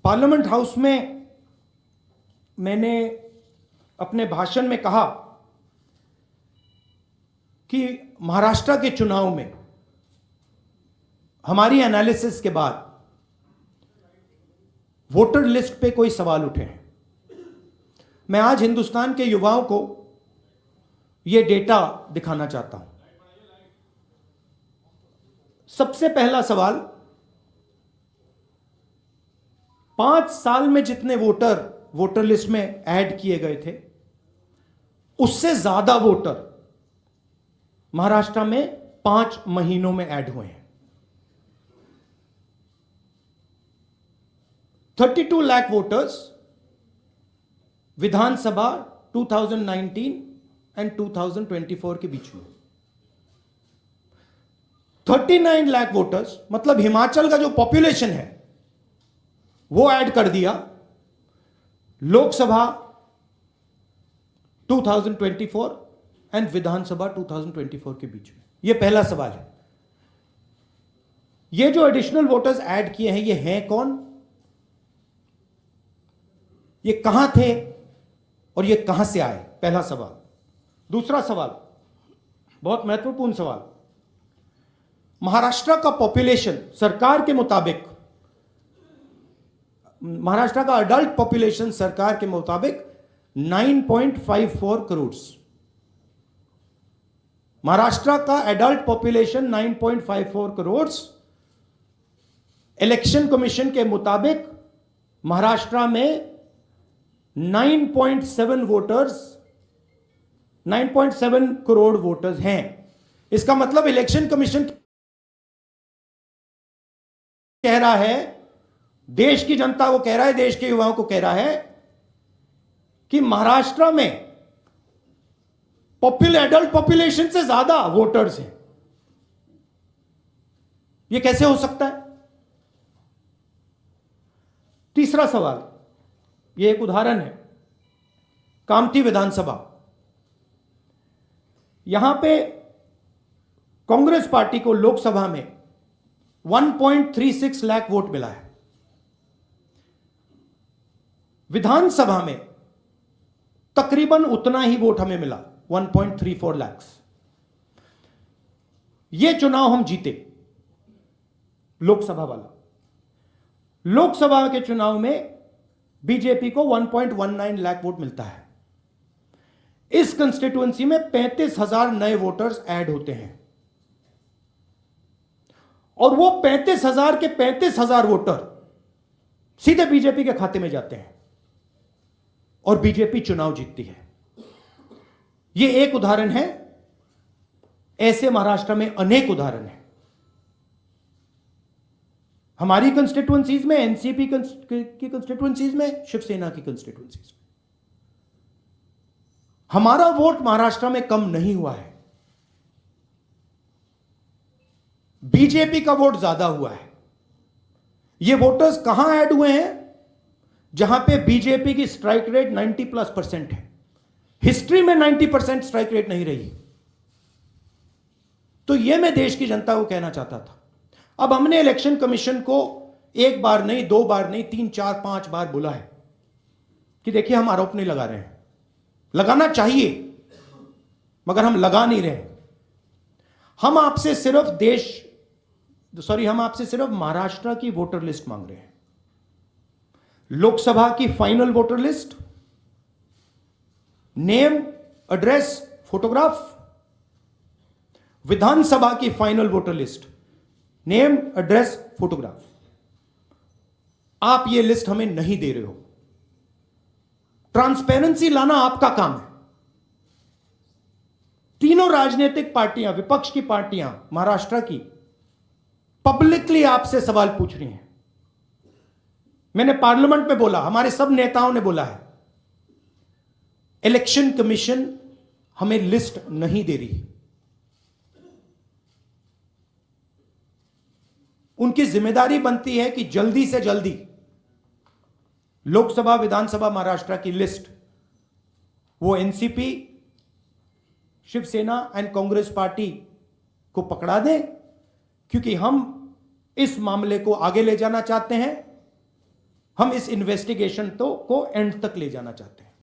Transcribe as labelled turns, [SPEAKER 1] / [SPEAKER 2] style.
[SPEAKER 1] Parliament house में मैंने अपने भाषण में कहा कि महाराष्ट्र के चुनाव में हमारी एनालिसिस के बाद वोटर लिस्ट पे कोई सवाल उठे हैं। मैं आज हिंदुस्तान के युवाओं को यह डेटा दिखाना चाहता हूं। सबसे पहला सवाल, 5 साल में जितने वोटर लिस्ट में ऐड किए गए थे उससे ज्यादा वोटर महाराष्ट्र में 5 महीनों में ऐड हुए हैं। 32 लाख वोटर्स विधानसभा 2019 एंड 2024 के बीच में। 39 लाख वोटर्स मतलब हिमाचल का जो पॉपुलेशन है वो ऐड कर दिया लोकसभा 2024 एंड विधानसभा 2024 के बीच में। यह पहला सवाल है। ये जो एडिशनल वोटर्स ऐड किए हैं ये हैं कौन, ये कहां थे और ये कहां से आए, पहला सवाल। दूसरा सवाल बहुत महत्वपूर्ण सवाल, महाराष्ट्र का पॉपुलेशन सरकार के मुताबिक, महाराष्ट्र का अडल्ट पॉपुलेशन सरकार के मुताबिक 9.54 करोड़। महाराष्ट्र का adult population 9.54 crore. Election commission के मुताबिक महाराष्ट्र में 9.7 करोड़ वोटर्स हैं। इसका मतलब इलेक्शन कमीशन कह रहा है, देश की जनता को कह रहा है, देश के युवाओं को कह रहा है कि महाराष्ट्र में एडल्ट पॉपुलेशन से ज्यादा वोटर्स हैं। यह कैसे हो सकता है? तीसरा सवाल, यह एक उदाहरण है, कामठी विधानसभा। यहां पे कांग्रेस पार्टी को लोकसभा में 1.36 लाख वोट मिला है। विधानसभा में तकरीबन उतना ही वोट हमें मिला, 1.34 लाख। यह चुनाव हम जीते, लोकसभा वाला। लोकसभा के चुनाव में बीजेपी को 1.19 लाख वोट मिलता है। इस कंस्टिट्यूएंसी में 35,000 नए वोटर्स ऐड होते हैं और वो 35,000 के 35,000 वोटर सीधे बीजेपी के खाते में जाते हैं और बीजेपी चुनाव जीतती है। यह एक उदाहरण है, ऐसे महाराष्ट्र में अनेक उदाहरण हैं। हमारी कंस्टिट्यूएंसीज में, एनसीपी की कंस्टिट्यूएंसीज में, शिवसेना की कंस्टिट्यूएंसीज में। हमारा वोट महाराष्ट्र में कम नहीं हुआ है, बीजेपी का वोट ज्यादा हुआ है। ये वोटर्स कहां ऐड हुए हैं? जहां पे बीजेपी की स्ट्राइक रेट 90+% है। हिस्ट्री में 90% स्ट्राइक रेट नहीं रही। तो यह मैं देश की जनता को कहना चाहता था। अब हमने इलेक्शन कमीशन को 1 बार नहीं, 2 बार नहीं, 3, 4, 5 बार बोला है कि देखिए हम आरोप नहीं लगा रहे हैं, लगाना चाहिए मगर हम लगा नहीं रहे। हम आपसे सिर्फ महाराष्ट्र की वोटर लिस्ट मांग रहे हैं। लोकसभा की final voter list, name, address, photograph. Vidhan Sabha की final voter list, name, address, photograph. आप ये लिस्ट हमें नहीं दे रहे हो। ट्रांसपेरेंसी लाना आपका काम है। तीनों राजनीतिक पार्टियां, विपक्ष की पार्टियां महाराष्ट्र की, पब्लिकली आपसे सवाल पूछ रही हैं। मैंने पार्लियामेंट में बोला, हमारे सब नेताओं ने बोला है, इलेक्शन कमीशन हमें लिस्ट नहीं दे रही। उनकी जिम्मेदारी बनती है कि जल्दी से जल्दी लोकसभा, विधानसभा महाराष्ट्र की लिस्ट वो NCP, Shiv Sena and Congress party को पकड़ा दें, क्योंकि हम इस मामले को आगे ले जाना चाहते हैं हम इस इन्वेस्टिगेशन को एंड तक ले जाना चाहते हैं।